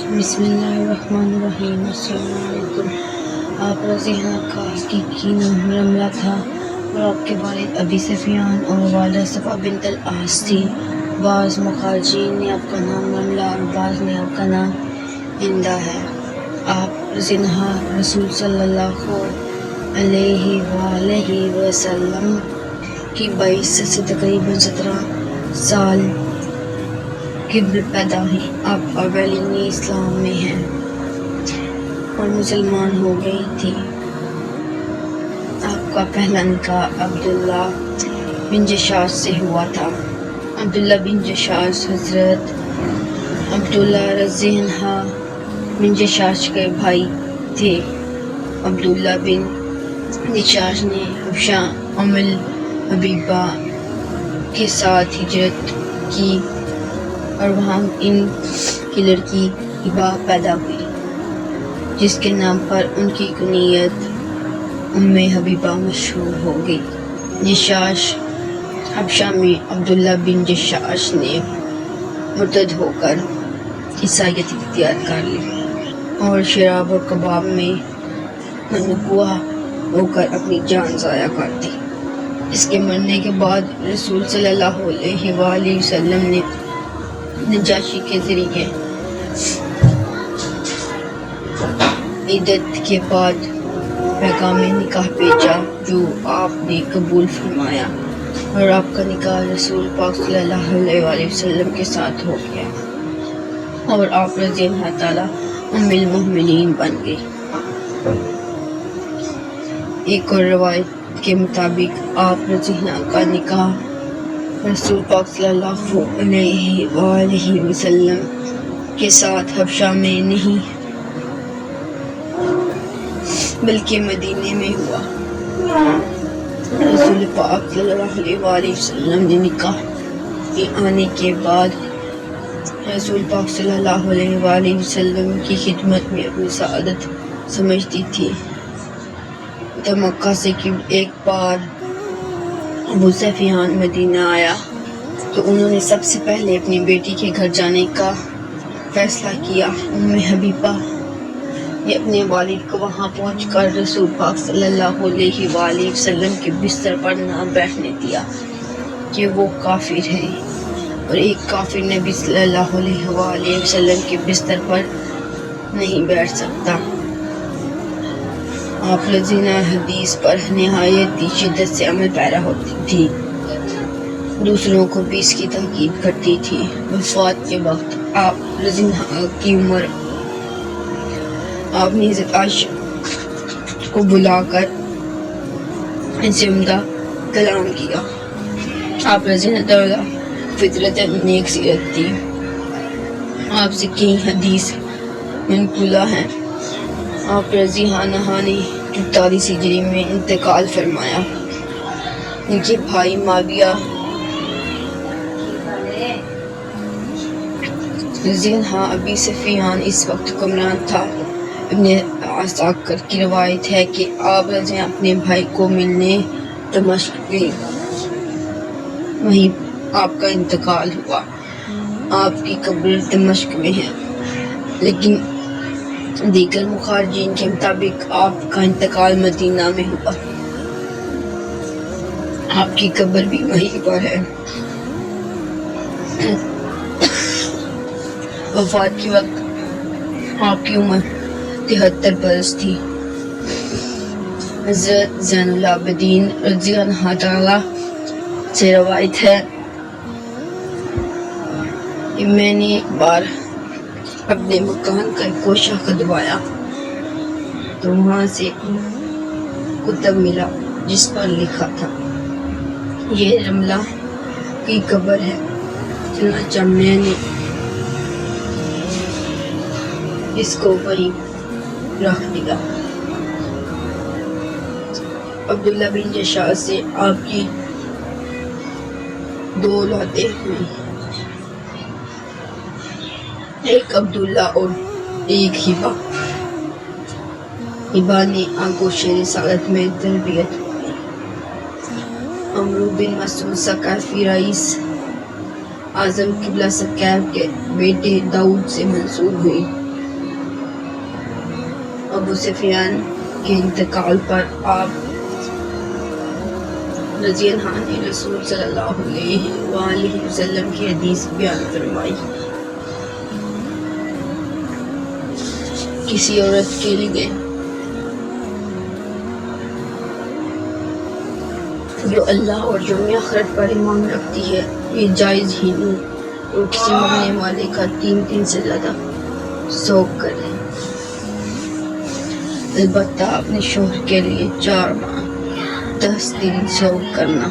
بسم اللہ الرحمن الرحیم۔ السلام علیکم۔ آپ رضی اللہ کا حقیقی نام رملہ تھا اور آپ کے والد ابی سفیان اور والدہ صفا بنت العاص تھی۔ بعض مخرجین نے آپ کا نام رملہ اور بعض نے آپ کا نام ہندہ ہے۔ آپ رضی اللہ رسول صلی اللہ علیہ وآلہ وسلم کی بعثت سے تقریباً 17 سال قبل پیدا ہوئی۔ آپ اولین اسلام میں ہیں اور مسلمان ہو گئی تھی۔ آپ کا پہلا نکاح عبداللہ بن جشاش سے ہوا تھا۔ عبداللہ بن جشاش حضرت عبداللہ رضی اللہ بن جشاش کے بھائی تھے۔ عبداللہ بن جشاش نے حبشہ ام الحبیبہ کے ساتھ ہجرت کی اور وہاں ان کی لڑکی حبہ پیدا ہوئی، جس کے نام پر ان کی کنیت ام حبیبہ مشہور ہو گئی۔ جشاش حبشہ میں عبداللہ بن جشاش نے مرتد ہو کر عیسائیت اختیار کر لی اور شراب اور کباب میں منقوع ہو کر اپنی جان ضائع کر دی۔ اس کے مرنے کے بعد رسول صلی اللہ علیہ وآلہ وسلم نے نجاشی کے ذریعے عدت کے بعد پیغام نکاح بھیجا، جو آپ نے قبول فرمایا اور آپ کا نکاح رسول پاک صلی اللہ علیہ وآلہ وسلم کے ساتھ ہو گیا اور آپ رضی اللہ تعالیٰ ام المؤمنین بن گئی۔ ایک اور روایت کے مطابق آپ رضی اللہ کا نکاح رسول پاک صلی اللہ علیہ وآلہ وسلم کے ساتھ حبشہ میں نہیں بلکہ مدینے میں ہوا۔ رسول پاک صلی اللہ علیہ وآلہ وسلم نے نکاح کے آنے کے بعد رسول پاک صلی اللہ علیہ وآلہ وسلم کی خدمت میں اپنی سعادت سمجھتی تھی۔ جب مکہ سے ایک بار ابو سفیان مدینہ آیا تو انہوں نے سب سے پہلے اپنی بیٹی کے گھر جانے کا فیصلہ کیا۔ ام حبیبہ نے اپنے والد کو وہاں پہنچ کر رسول پاک صلی اللہ علیہ وآلہ وسلم کے بستر پر نہ بیٹھنے دیا کہ وہ کافر ہے اور ایک کافر نبی صلی اللہ علیہ وآلہ وسلم کے بستر پر نہیں بیٹھ سکتا۔ آپ رضی اللہ حدیث پر نہایت شدت سے عمل پیرا ہوتی تھی، دوسروں کو بھی اس کی تاکید کرتی تھی۔ وفات کے وقت آپ رضی اللہ کی عمر آپ نے حضرت عائشہ کو بلا کر ان سے عمدہ کلام کیا۔ آپ رضی اللہ تعالیٰ فطرت نیک سیرت تھی۔ آپ سے کئی حدیث منقولہ ہیں۔ آپ رضی اللہ نے 44 ہجری میں انتقال فرمایا۔ ان کے بھائی معاویہ رضی اللہ ابی سفیان اس وقت حکمران تھا۔ ابن عساکر کی روایت ہے کہ آپ رضی اللہ اپنے بھائی کو ملنے دمشق گئے، وہیں آپ کا انتقال ہوا۔ آپ کی قبر دمشق میں ہے، لیکن دیگر مخرجین کے مطابق آپ کا انتقال مدینہ میں ہوا۔ آپ کی قبر بھی وہیں پر ہے۔ وفات کے وقت آپ کی عمر 73 برس تھی۔ حضرت زین العابدین رضی اللہ تعالیٰ سے روایت ہے کہ میں نے ایک بار اپنے مکان کا ایک گوشہ کھدوایا تو وہاں سے کتب ملا جس پر لکھا تھا یہ رملہ کی قبر ہے، چنانچہ میں نے اس کو وہیں رکھ دیا۔ عبداللہ بن جشاش سے آپ کی 2 اولادیں ہوئیں، ایک عبداللہ اور ایک حبہ۔ حبہ نے آغوش رسالت میں تربیت ہوئی۔ عمرو بن مسعود ثقفی رئیس اعظم قبلہ ثقیف کے بیٹے داؤد سے منسوب ہوئی۔ ابو سفیان کے انتقال پر آپ رضی اللہ عنہ نے رسول صلی اللہ علیہ وآلہ وسلم کی حدیث بیان فرمائی، کسی عورت کے لیے جو اللہ اور یوم آخرت پر ایمان رکھتی ہے یہ جائز ہی نہیں وہ کسی مرنے والے کا 3 دن سے زیادہ سوگ کرے، البتہ اپنے شوہر کے لیے 4 ماہ 10 دن سوگ کرنا